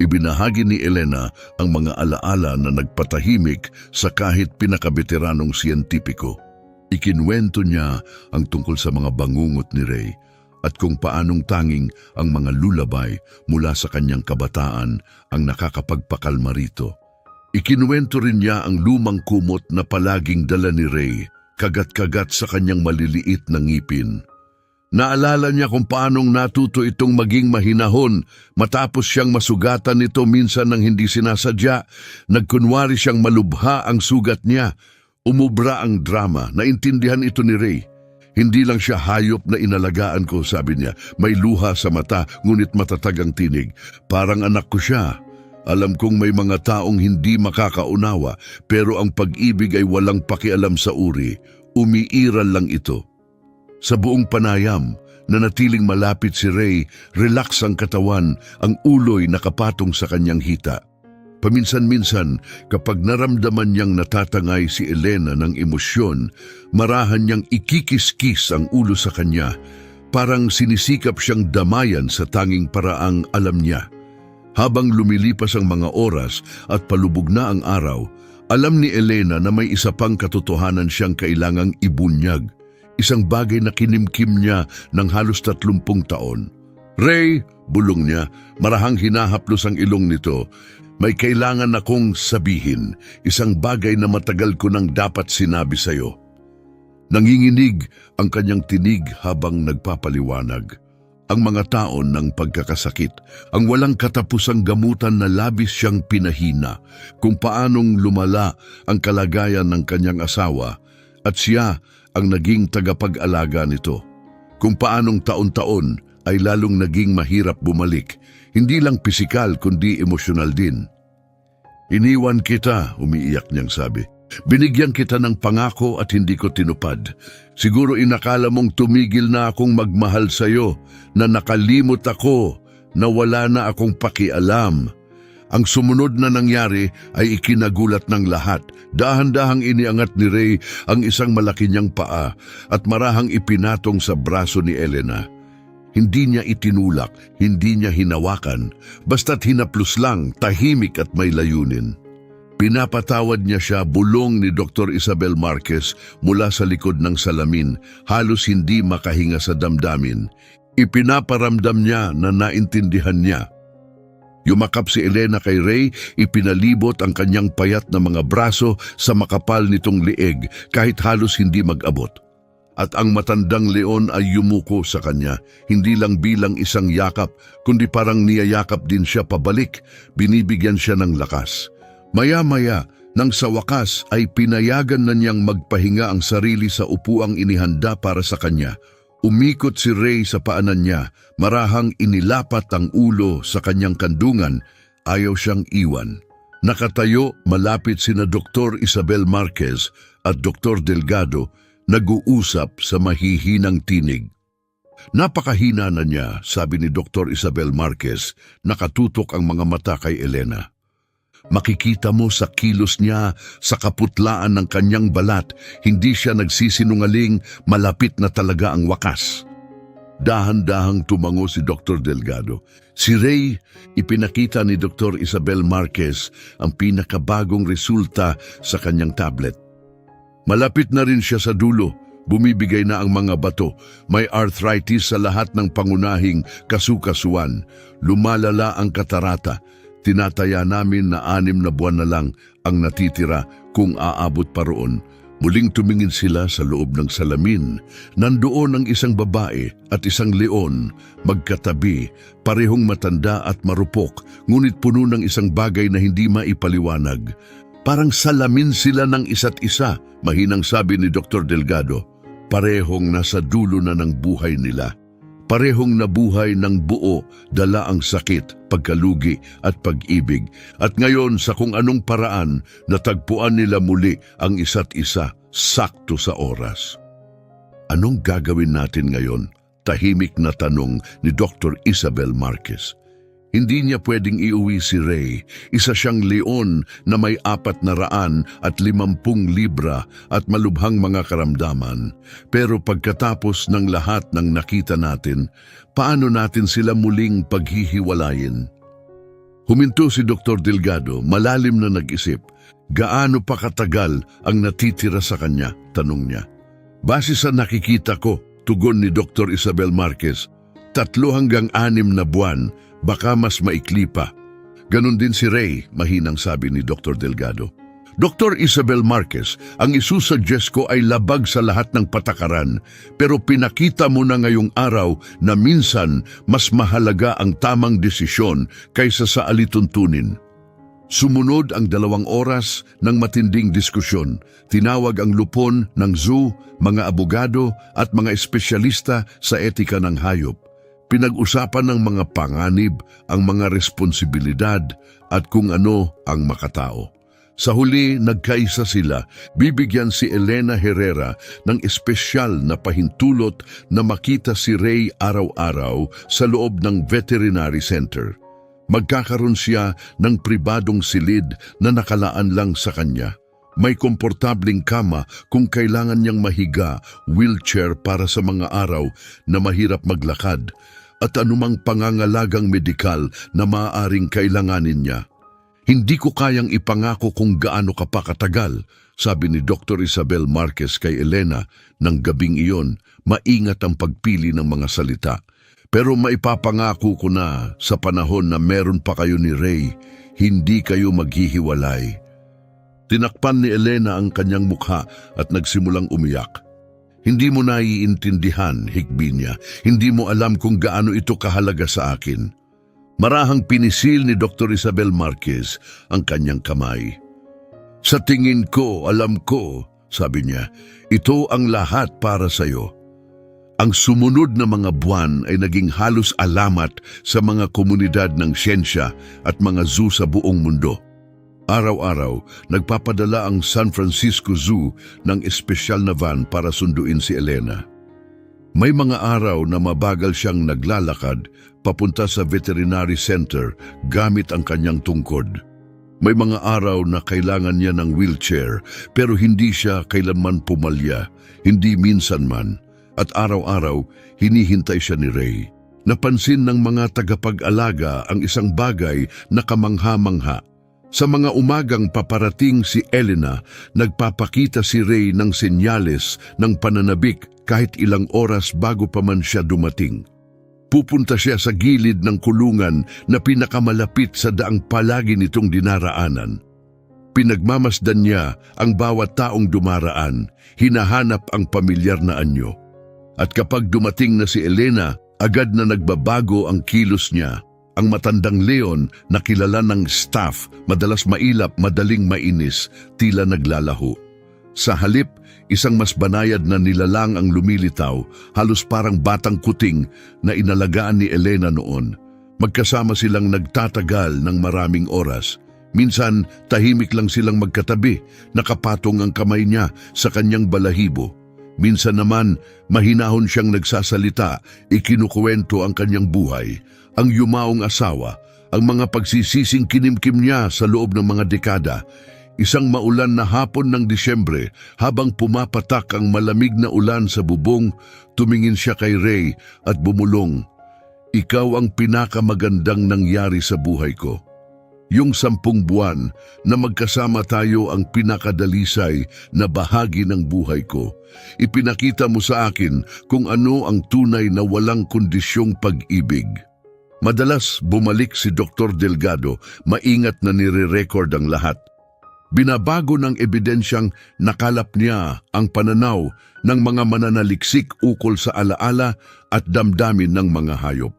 Ibinahagi ni Elena ang mga alaala na nagpatahimik sa kahit pinakabeteranong siyentipiko. Ikinwento niya ang tungkol sa mga bangungot ni Ray at kung paanong tanging ang mga lulabay mula sa kanyang kabataan ang nakakapagpakalma rito. Ikinuwento rin niya ang lumang kumot na palaging dala ni Ray, kagat-kagat sa kanyang maliliit na ngipin. Naalala niya kung paanong natuto itong maging mahinahon matapos siyang masugatan nito minsan ng hindi sinasadya. Nagkunwari siyang malubha ang sugat niya. Umubra ang drama. Naintindihan ito ni Ray. Hindi lang siya hayop na inalagaan ko, sabi niya. May luha sa mata, ngunit matatag ang tinig. Parang anak ko siya. Alam kong may mga taong hindi makakaunawa, pero ang pag-ibig ay walang pakialam sa uri. Umiiral lang ito. Sa buong panayam, nanatiling malapit si Ray, relax ang katawan, ang ulo'y nakapatong sa kanyang hita. Paminsan-minsan, kapag naramdaman niyang natatangay si Elena ng emosyon, marahan niyang ikikis-kis ang ulo sa kanya, parang sinisikap siyang damayan sa tanging paraang alam niya. Habang lumilipas ang mga oras at palubog na ang araw, alam ni Elena na may isa pang katotohanan siyang kailangang ibunyag. Isang bagay na kinimkim niya ng halos 30 taon. Ray, bulong niya, marahang hinahaplos ang ilong nito. May kailangan akong sabihin, isang bagay na matagal ko nang dapat sinabi sa'yo. Nanginginig ang kanyang tinig habang nagpapaliwanag. Ang mga taon ng pagkakasakit, ang walang katapusang gamutan na labis siyang pinahina, kung paanong lumala ang kalagayan ng kanyang asawa at siya ang naging tagapag-alaga nito. Kung paanong taon-taon ay lalong naging mahirap bumalik, hindi lang pisikal kundi emosyonal din. Iniwan kita, umiiyak niyang sabi. Binigyan kita ng pangako at hindi ko tinupad. Siguro inakala mong tumigil na akong magmahal sa'yo, na nakalimot ako, na wala na akong pakialam. Ang sumunod na nangyari ay ikinagulat ng lahat. Dahan-dahang iniangat ni Ray ang isang malaki niyang paa at marahang ipinatong sa braso ni Elena. Hindi niya itinulak, hindi niya hinawakan, basta't hinaplos lang, tahimik at may layunin. Pinapatawad niya siya, bulong ni Dr. Isabel Marquez mula sa likod ng salamin, halos hindi makahinga sa damdamin. Ipinaparamdam niya na naintindihan niya. Yumakap si Elena kay Ray, ipinalibot ang kanyang payat na mga braso sa makapal nitong leeg kahit halos hindi mag-abot. At ang matandang leon ay yumuko sa kanya, hindi lang bilang isang yakap, kundi parang niyayakap din siya pabalik, binibigyan siya ng lakas. Maya-maya, nang sa wakas ay pinayagan na niyang magpahinga ang sarili sa upuang inihanda para sa kanya. Umikot si Ray sa paanan niya, marahang inilapat ang ulo sa kanyang kandungan, ayaw siyang iwan. Nakatayo malapit sina Dr. Isabel Marquez at Dr. Delgado, nag-uusap sa mahihinang tinig. Napakahina na niya, sabi ni Dr. Isabel Marquez, nakatutok ang mga mata kay Elena. Makikita mo sa kilos niya, sa kaputlaan ng kanyang balat, hindi siya nagsisinungaling, malapit na talaga ang wakas. Dahan-dahang tumango si Dr. Delgado. Si Ray, ipinakita ni Dr. Isabel Marquez ang pinakabagong resulta sa kanyang tablet. Malapit na rin siya sa dulo, bumibigay na ang mga bato, may arthritis sa lahat ng pangunahing kasukasuan, lumalala ang katarata. Tinataya namin na 6 na buwan na lang ang natitira kung aabot pa roon. Muling tumingin sila sa loob ng salamin. Nandoon ang isang babae at isang leon, magkatabi, parehong matanda at marupok, ngunit puno ng isang bagay na hindi maipaliwanag. Parang salamin sila ng isa't isa, mahinang sabi ni Dr. Delgado. Parehong nasa dulo na ng buhay nila. Parehong nabuhay ng buo, dala ang sakit, pagkalugi at pag-ibig. At ngayon sa kung anong paraan, natagpuan nila muli ang isa't isa, sakto sa oras. Anong gagawin natin ngayon? Tahimik na tanong ni Dr. Isabel Marquez. Hindi niya pwedeng iuwi si Ray. Isa siyang leon na may 450 libra at malubhang mga karamdaman. Pero pagkatapos ng lahat ng nakita natin, paano natin sila muling paghihiwalayin? Huminto si Dr. Delgado, malalim na nag-isip. Gaano pa katagal ang natitira sa kanya? Tanong niya. Base sa nakikita ko, tugon ni Dr. Isabel Marquez, 3 hanggang 6 na buwan, baka mas maikli pa. Ganon din si Ray, mahinang sabi ni Dr. Delgado. Dr. Isabel Marquez, ang isusuggest ko ay labag sa lahat ng patakaran, pero pinakita mo na ngayong araw na minsan mas mahalaga ang tamang desisyon kaysa sa alituntunin. Sumunod ang 2 oras ng matinding diskusyon. Tinawag ang lupon ng zoo, mga abogado at mga espesyalista sa etika ng hayop. Pinag-usapan ng mga panganib, ang mga responsibilidad at kung ano ang makatao. Sa huli, nagkaisa sila. Bibigyan si Elena Herrera ng espesyal na pahintulot na makita si Ray araw-araw sa loob ng veterinary center. Magkakaroon siya ng pribadong silid na nakalaan lang sa kanya. May komportabling kama kung kailangan niyang mahiga, wheelchair para sa mga araw na mahirap maglakad, at anumang pangangalagang medikal na maaaring kailanganin niya. Hindi ko kayang ipangako kung gaano ka pa katagal, sabi ni Dr. Isabel Marquez kay Elena ng gabing iyon. Maingat ang pagpili ng mga salita. Pero maipapangako ko na sa panahon na meron pa kayo ni Ray, hindi kayo maghihiwalay. Tinakpan ni Elena ang kanyang mukha at nagsimulang umiyak. Hindi mo naiintindihan, hikbi niya. Hindi mo alam kung gaano ito kahalaga sa akin. Marahang pinisil ni Dr. Isabel Marquez ang kanyang kamay. Sa tingin ko, alam ko, sabi niya, ito ang lahat para sa iyo. Ang sumunod na mga buwan ay naging halos alamat sa mga komunidad ng siyensya at mga zoo sa buong mundo. Araw-araw, nagpapadala ang San Francisco Zoo ng espesyal na van para sunduin si Elena. May mga araw na mabagal siyang naglalakad papunta sa veterinary center gamit ang kanyang tungkod. May mga araw na kailangan niya ng wheelchair pero hindi siya kailanman pumalya, hindi minsan man. At araw-araw, hinihintay siya ni Ray. Napansin ng mga tagapag-alaga ang isang bagay na kamangha-mangha. Sa mga umagang paparating si Elena, nagpapakita si Ray ng senyales ng pananabik kahit ilang oras bago pa man siya dumating. Pupunta siya sa gilid ng kulungan na pinakamalapit sa daang palagi nitong dinaraanan. Pinagmamasdan niya ang bawat taong dumaraan, hinahanap ang pamilyar na anyo. At kapag dumating na si Elena, agad na nagbabago ang kilos niya. Ang matandang leon na kilala ng staff, madalas mailap, madaling mainis, tila naglalaho. Sa halip, isang mas banayad na nilalang ang lumilitaw, halos parang batang kuting na inalagaan ni Elena noon. Magkasama silang nagtatagal ng maraming oras. Minsan, tahimik lang silang magkatabi, nakapatong ang kamay niya sa kanyang balahibo. Minsan naman, mahinahon siyang nagsasalita, ikinukuwento ang kanyang buhay, ang yumaong asawa, ang mga pagsisising kinimkim niya sa loob ng mga dekada. Isang maulan na hapon ng Disyembre, habang pumapatak ang malamig na ulan sa bubong, tumingin siya kay Ray at bumulong, "Ikaw ang pinakamagandang nangyari sa buhay ko. Yung 10 buwan na magkasama tayo ang pinakadalisay na bahagi ng buhay ko. Ipinakita mo sa akin kung ano ang tunay na walang kondisyong pag-ibig." Madalas bumalik si Dr. Delgado, maingat na nire-record ang lahat. Binabago ng ebidensyang nakalap niya ang pananaw ng mga mananaliksik ukol sa alaala at damdamin ng mga hayop.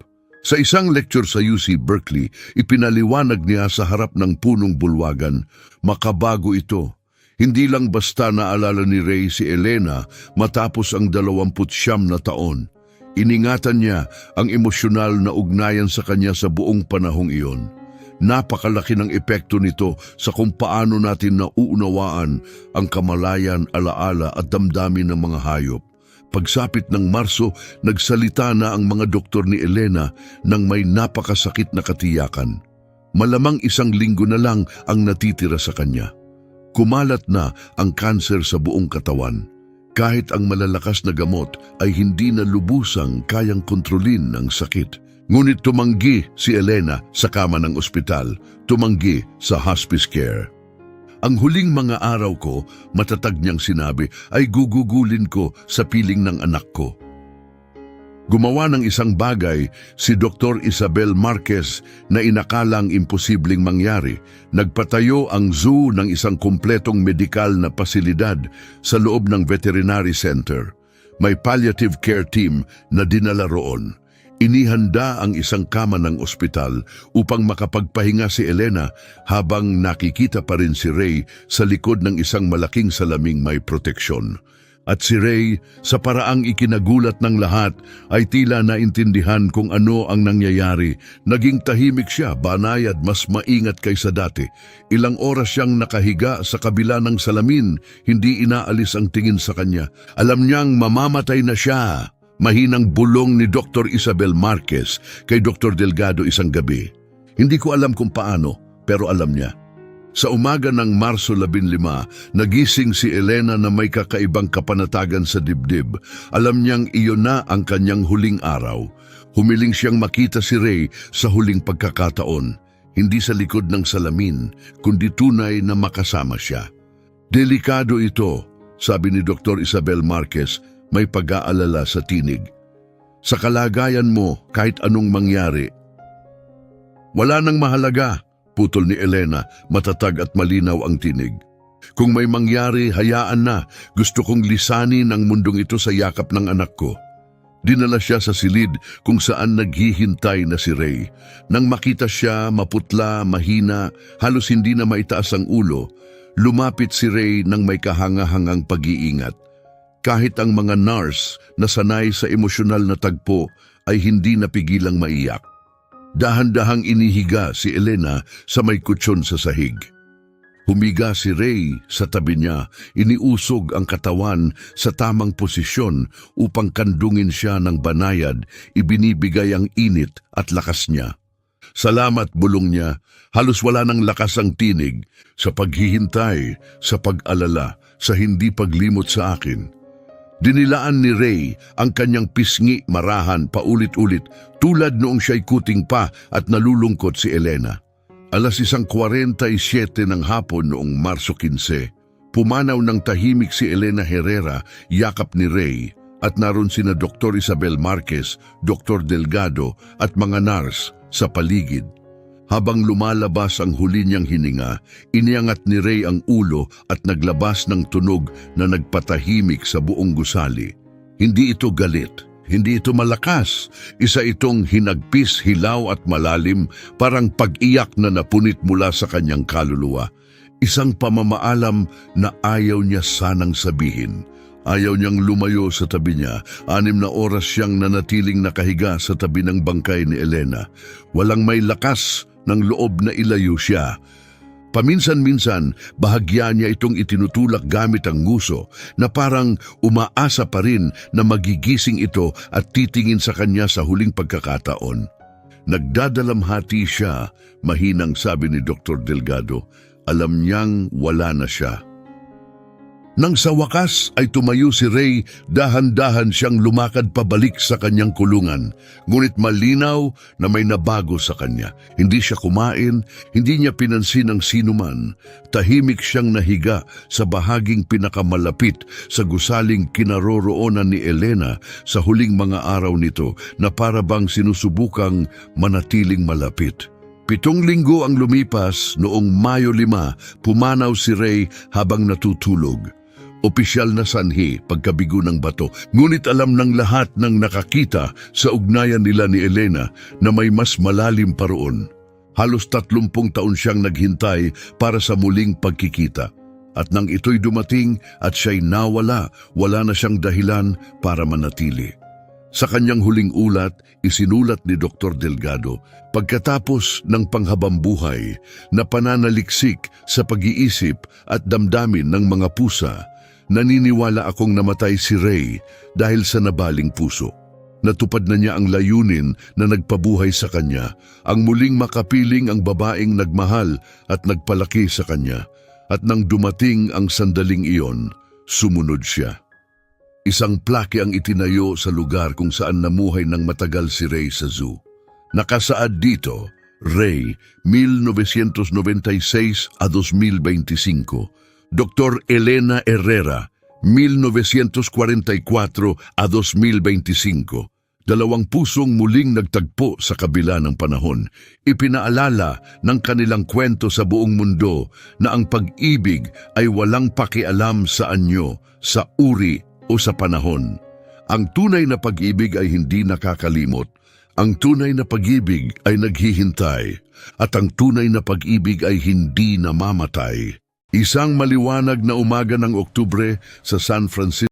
Sa isang lecture sa UC Berkeley, ipinaliwanag niya sa harap ng punong bulwagan, makabago ito. Hindi lang basta naalala ni Ray si Elena matapos ang 29 na taon. Iningatan niya ang emosyonal na ugnayan sa kanya sa buong panahong iyon. Napakalaki ng epekto nito sa kung paano natin nauunawaan ang kamalayan, alaala at damdamin ng mga hayop. Pagsapit ng Marso, nagsalita na ang mga doktor ni Elena nang may napakasakit na katiyakan. Malamang 1 linggo na lang ang natitira sa kanya. Kumalat na ang kanser sa buong katawan. Kahit ang malalakas na gamot ay hindi na lubusang kayang kontrolin ang sakit. Ngunit tumanggi si Elena sa kama ng ospital, tumanggi sa hospice care. Ang huling mga araw ko, matatag niyang sinabi, ay gugugulin ko sa piling ng anak ko. Gumawa ng isang bagay si Dr. Isabel Marquez na inakalang imposibleng mangyari. Nagpatayo ang zoo ng isang kumpletong medikal na pasilidad sa loob ng veterinary center. May palliative care team na dinala roon. Inihanda ang isang kama ng ospital upang makapagpahinga si Elena habang nakikita pa rin si Ray sa likod ng isang malaking salaming may proteksyon. At si Ray, sa paraang ikinagulat ng lahat, ay tila naintindihan kung ano ang nangyayari. Naging tahimik siya, banayad, mas maingat kaysa dati. Ilang oras siyang nakahiga sa kabila ng salamin, hindi inaalis ang tingin sa kanya. Alam niyang mamamatay na siya. Mahinang bulong ni Dr. Isabel Marquez kay Dr. Delgado isang gabi. Hindi ko alam kung paano, pero alam niya. Sa umaga ng Marso 15, nagising si Elena na may kakaibang kapanatagan sa dibdib. Alam niyang iyon na ang kanyang huling araw. Humiling siyang makita si Ray sa huling pagkakataon. Hindi sa likod ng salamin, kundi tunay na makasama siya. Delikado ito, sabi ni Dr. Isabel Marquez, may pag-aalala sa tinig. Sa kalagayan mo, kahit anong mangyari, wala nang mahalaga. Putol ni Elena, matatag at malinaw ang tinig. Kung may mangyari, hayaan na. Gusto kong lisanin ang mundong ito sa yakap ng anak ko. Dinala siya sa silid kung saan naghihintay na si Ray. Nang makita siya, maputla, mahina, halos hindi na maitaas ang ulo, lumapit si Ray ng may kahangahangang pag-iingat. Kahit ang mga nurse na sanay sa emosyonal na tagpo ay hindi napigilang maiyak. Dahan-dahang inihiga si Elena sa may kutsyon sa sahig. Humiga si Ray sa tabi niya, iniusog ang katawan sa tamang posisyon upang kandungin siya ng banayad, ibinibigay ang init at lakas niya. Salamat, bulong niya, halos wala ng lakas ang tinig, sa paghihintay, sa pag-alala, sa hindi paglimot sa akin. Dinilaan ni Ray ang kanyang pisngi marahan paulit-ulit tulad noong siya'y kuting pa at nalulungkot si Elena. 1:47 ng hapon noong Marso 15, pumanaw ng tahimik si Elena Herrera, yakap ni Ray, at naroon sina Dr. Isabel Marquez, Dr. Delgado at mga nurse sa paligid. Habang lumalabas ang huli niyang hininga, iniangat ni Ray ang ulo at naglabas ng tunog na nagpatahimik sa buong gusali. Hindi ito galit, hindi ito malakas. Isa itong hinagpis, hilaw at malalim, parang pag-iyak na napunit mula sa kanyang kaluluwa. Isang pamamaalam na ayaw niya sanang sabihin. Ayaw niyang lumayo sa tabi niya. 6 na oras siyang nanatiling nakahiga sa tabi ng bangkay ni Elena. Walang may lakas ng loob na ilayo siya. Paminsan-minsan, bahagya niya itong itinutulak gamit ang nguso na parang umaasa pa rin na magigising ito at titingin sa kanya sa huling pagkakataon. Nagdadalamhati siya, mahinang sabi ni Dr. Delgado. Alam niyang wala na siya. Nang sa wakas ay tumayo si Ray, dahan-dahan siyang lumakad pabalik sa kanyang kulungan. Ngunit malinaw na may nabago sa kanya. Hindi siya kumain, hindi niya pinansin ang sinuman. Tahimik siyang nahiga sa bahaging pinakamalapit sa gusaling kinaroroonan ni Elena sa huling mga araw nito na para bang sinusubukang manatiling malapit. 7 linggo ang lumipas, noong Mayo 5, pumanaw si Ray habang natutulog. Opisyal na sanhi, pagkabigo ng bato. Ngunit alam ng lahat ng nakakita sa ugnayan nila ni Elena na may mas malalim pa roon. Halos 30 taon siyang naghintay para sa muling pagkikita. At nang ito'y dumating at siya'y nawala, wala na siyang dahilan para manatili. Sa kanyang huling ulat, isinulat ni Dr. Delgado, pagkatapos ng panghabambuhay na pananaliksik sa pag-iisip at damdamin ng mga pusa, naniniwala akong namatay si Ray dahil sa nabaling puso. Natupad na niya ang layunin na nagpabuhay sa kanya, ang muling makapiling ang babaeng nagmahal at nagpalaki sa kanya. At nang dumating ang sandaling iyon, sumunod siya. Isang plake ang itinayo sa lugar kung saan namuhay ng matagal si Ray sa zoo. Nakasaad dito, Ray, 1996 a 2025. Dr. Elena Herrera, 1944 a 2025. Dalawang pusong muling nagtagpo sa kabila ng panahon. Ipinaalala ng kanilang kwento sa buong mundo na ang pag-ibig ay walang pakialam sa anyo, sa uri o sa panahon. Ang tunay na pag-ibig ay hindi nakakalimot. Ang tunay na pag-ibig ay naghihintay. At ang tunay na pag-ibig ay hindi namamatay. Isang maliwanag na umaga ng Oktubre sa San Francisco.